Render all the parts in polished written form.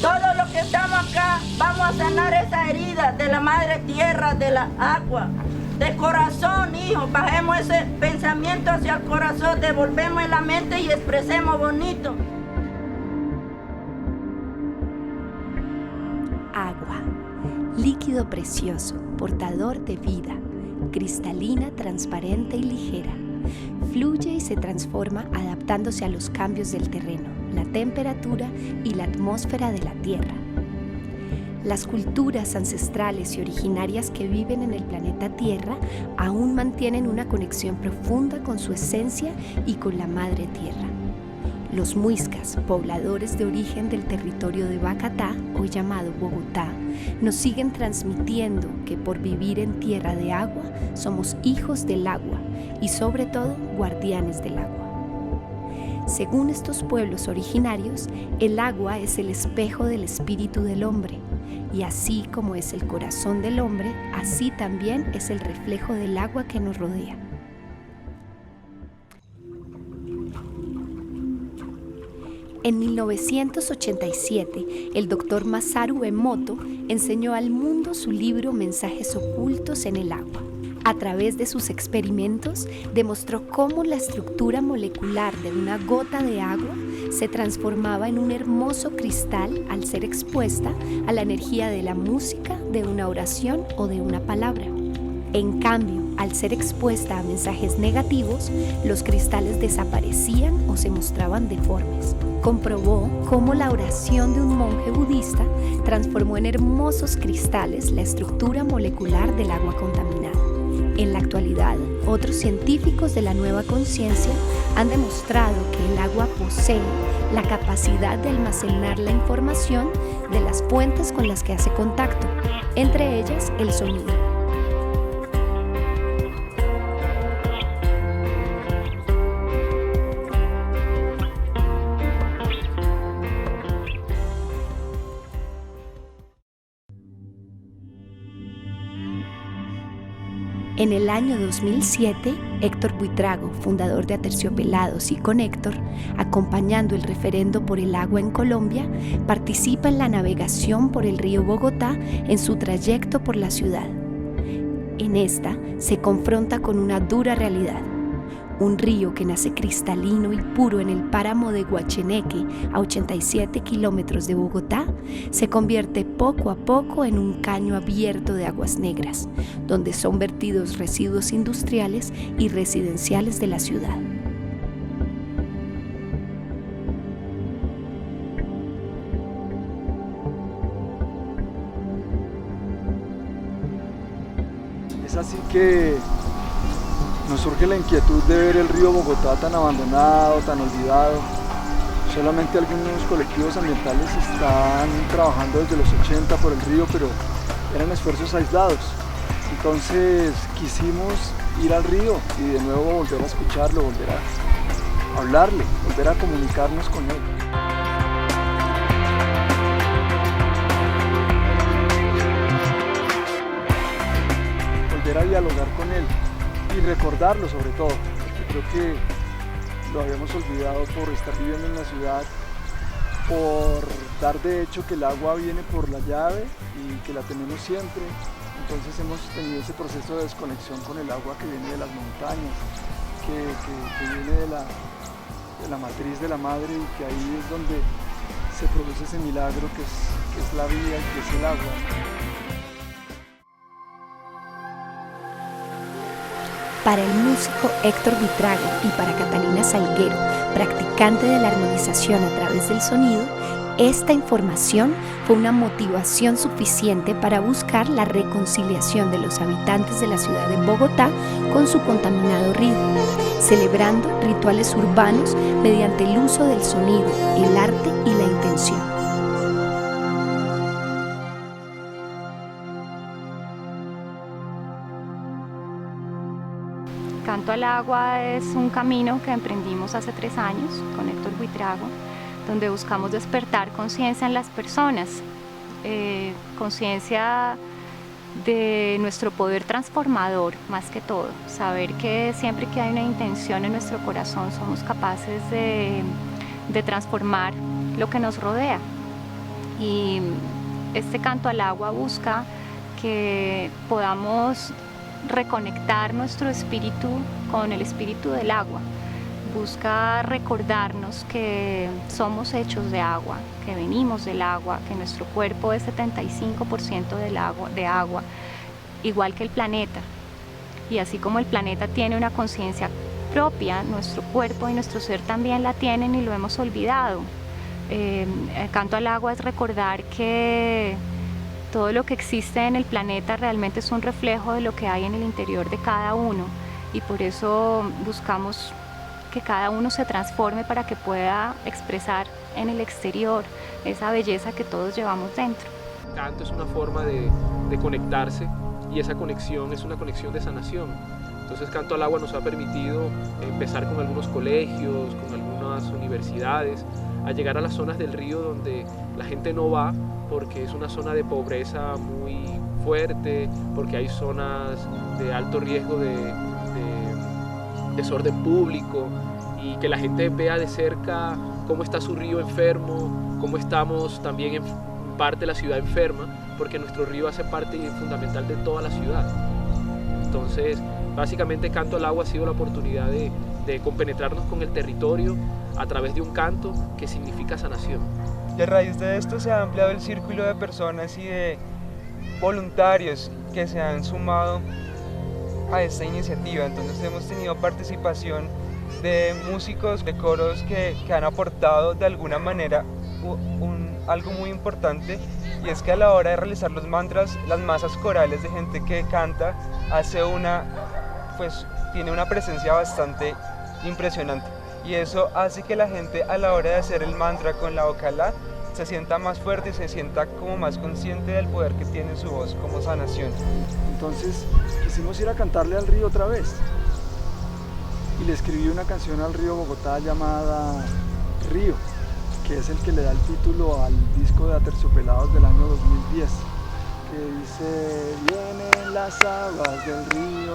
Todos los que estamos acá vamos a sanar esa herida de la madre tierra, de la agua, del corazón, hijo. Bajemos ese pensamiento hacia el corazón, devolvemos en la mente y expresemos bonito. Agua, líquido precioso, portador de vida, cristalina, transparente y ligera. Fluye y se transforma adaptándose a los cambios del terreno, la temperatura y la atmósfera de la Tierra. Las culturas ancestrales y originarias que viven en el planeta Tierra aún mantienen una conexión profunda con su esencia y con la Madre Tierra. Los muiscas, pobladores de origen del territorio de Bogotá, hoy llamado Bogotá, nos siguen transmitiendo que por vivir en tierra de agua somos hijos del agua y sobre todo guardianes del agua. Según estos pueblos originarios, el agua es el espejo del espíritu del hombre, y así como es el corazón del hombre, así también es el reflejo del agua que nos rodea. En 1987, el doctor Masaru Emoto enseñó al mundo su libro Mensajes ocultos en el agua. A través de sus experimentos, demostró cómo la estructura molecular de una gota de agua se transformaba en un hermoso cristal al ser expuesta a la energía de la música, de una oración o de una palabra. En cambio, al ser expuesta a mensajes negativos, los cristales desaparecían o se mostraban deformes. Comprobó cómo la oración de un monje budista transformó en hermosos cristales la estructura molecular del agua contaminada. En la actualidad, otros científicos de la nueva conciencia han demostrado que el agua posee la capacidad de almacenar la información de las fuentes con las que hace contacto, entre ellas el sonido. En el año 2007, Héctor Buitrago, fundador de Aterciopelados y Conector, acompañando el referendo por el agua en Colombia, participa en la navegación por el río Bogotá en su trayecto por la ciudad. En esta se confronta con una dura realidad. Un río que nace cristalino y puro en el páramo de Guacheneque, a 87 kilómetros de Bogotá, se convierte poco a poco en un caño abierto de aguas negras, donde son vertidos residuos industriales y residenciales de la ciudad. Es así que nos surge la inquietud de ver el río Bogotá tan abandonado, tan olvidado. Solamente algunos colectivos ambientales están trabajando desde los 80 por el río, pero eran esfuerzos aislados. Entonces quisimos ir al río y de nuevo volver a escucharlo, volver a hablarle, volver a comunicarnos con él. Volver a dialogar con él. Y recordarlo sobre todo, porque creo que lo habíamos olvidado por estar viviendo en la ciudad, por dar de hecho que el agua viene por la llave y que la tenemos siempre. Entonces hemos tenido ese proceso de desconexión con el agua que viene de las montañas, que viene de la matriz de la madre, y que ahí es donde se produce ese milagro que es la vida y que es el agua. Para el músico Héctor Buitrago y para Catalina Salguero, practicante de la armonización a través del sonido, esta información fue una motivación suficiente para buscar la reconciliación de los habitantes de la ciudad de Bogotá con su contaminado río, celebrando rituales urbanos mediante el uso del sonido, el arte y la intención. Canto al Agua es un camino que emprendimos hace 3 años con Héctor Buitrago, donde buscamos despertar conciencia en las personas, conciencia de nuestro poder transformador más que todo, saber que siempre que hay una intención en nuestro corazón somos capaces de transformar lo que nos rodea. Y este canto al agua busca que podamos reconectar nuestro espíritu con el espíritu del agua. Busca recordarnos que somos hechos de agua, que venimos del agua, que nuestro cuerpo es 75% de agua, igual que el planeta. Y así como el planeta tiene una conciencia propia, nuestro cuerpo y nuestro ser también la tienen y lo hemos olvidado. El canto al agua es recordar que todo lo que existe en el planeta realmente es un reflejo de lo que hay en el interior de cada uno, y por eso buscamos que cada uno se transforme para que pueda expresar en el exterior esa belleza que todos llevamos dentro. El canto es una forma de conectarse, y esa conexión es una conexión de sanación. Entonces Canto al Agua nos ha permitido empezar con algunos colegios, con algunas universidades, a llegar a las zonas del río donde la gente no va porque es una zona de pobreza muy fuerte, porque hay zonas de alto riesgo de desorden público, y que la gente vea de cerca cómo está su río enfermo, cómo estamos también en parte de la ciudad enferma, porque nuestro río hace parte fundamental de toda la ciudad. Entonces, básicamente Canto al Agua ha sido la oportunidad de compenetrarnos con el territorio a través de un canto que significa sanación. Y a raíz de esto se ha ampliado el círculo de personas y de voluntarios que se han sumado a esta iniciativa. Entonces hemos tenido participación de músicos, de coros que han aportado de alguna manera algo muy importante, y es que a la hora de realizar los mantras, las masas corales de gente que canta tiene una presencia bastante impresionante, y eso hace que la gente a la hora de hacer el mantra con la vocala se sienta más fuerte y se sienta como más consciente del poder que tiene su voz como sanación. Entonces quisimos ir a cantarle al río otra vez, y le escribí una canción al río Bogotá llamada Río, que es el que le da el título al disco de Aterciopelados del año 2010, que dice: vienen las aguas del río,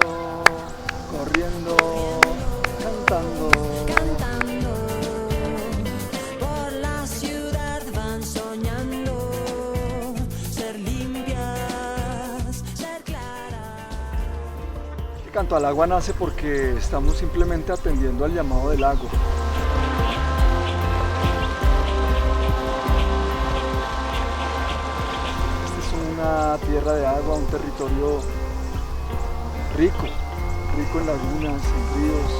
corriendo, cantando. Por la ciudad van soñando, ser limpias, ser claras. El Canto al Agua nace porque estamos simplemente atendiendo al llamado del agua. Una tierra de agua, un territorio rico en lagunas, en ríos.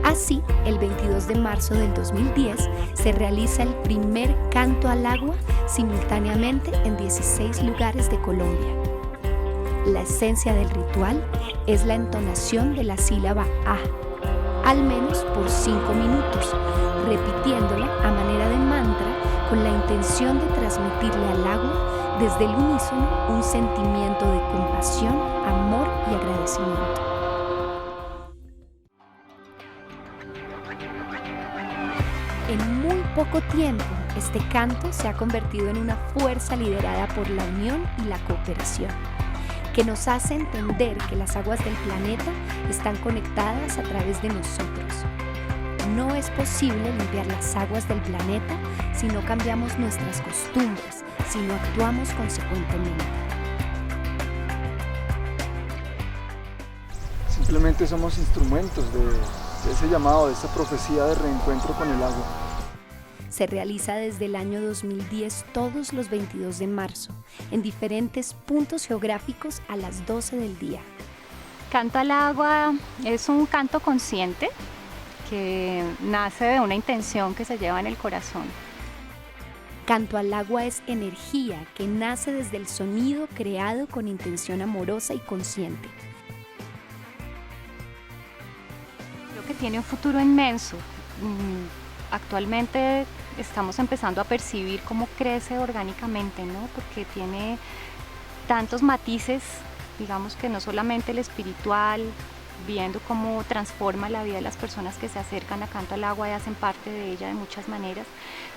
Así, el 22 de marzo del 2010 se realiza el primer Canto al Agua simultáneamente en 16 lugares de Colombia. La esencia del ritual es la entonación de la sílaba A, al menos por 5 minutos, repitiéndola a manera de mantra con la intención de transmitirle al agua desde el unísono un sentimiento de compasión, amor y agradecimiento. En muy poco tiempo, este canto se ha convertido en una fuerza liderada por la unión y la cooperación, que nos hace entender que las aguas del planeta están conectadas a través de nosotros. No es posible limpiar las aguas del planeta si no cambiamos nuestras costumbres, si no actuamos consecuentemente. Simplemente somos instrumentos de ese llamado, de esa profecía de reencuentro con el agua. Se realiza desde el año 2010 todos los 22 de marzo, en diferentes puntos geográficos a las 12 del día. Canto al Agua es un canto consciente que nace de una intención que se lleva en el corazón. Canto al Agua es energía que nace desde el sonido creado con intención amorosa y consciente. Creo que tiene un futuro inmenso. Actualmente estamos empezando a percibir cómo crece orgánicamente, ¿no? Porque tiene tantos matices, digamos que no solamente el espiritual, viendo cómo transforma la vida de las personas que se acercan a Canto al Agua y hacen parte de ella de muchas maneras,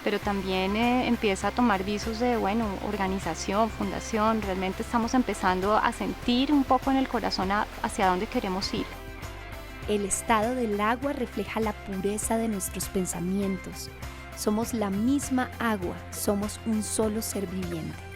pero también empieza a tomar visos de, organización, fundación. Realmente estamos empezando a sentir un poco en el corazón hacia dónde queremos ir. El estado del agua refleja la pureza de nuestros pensamientos. Somos la misma agua, somos un solo ser viviente.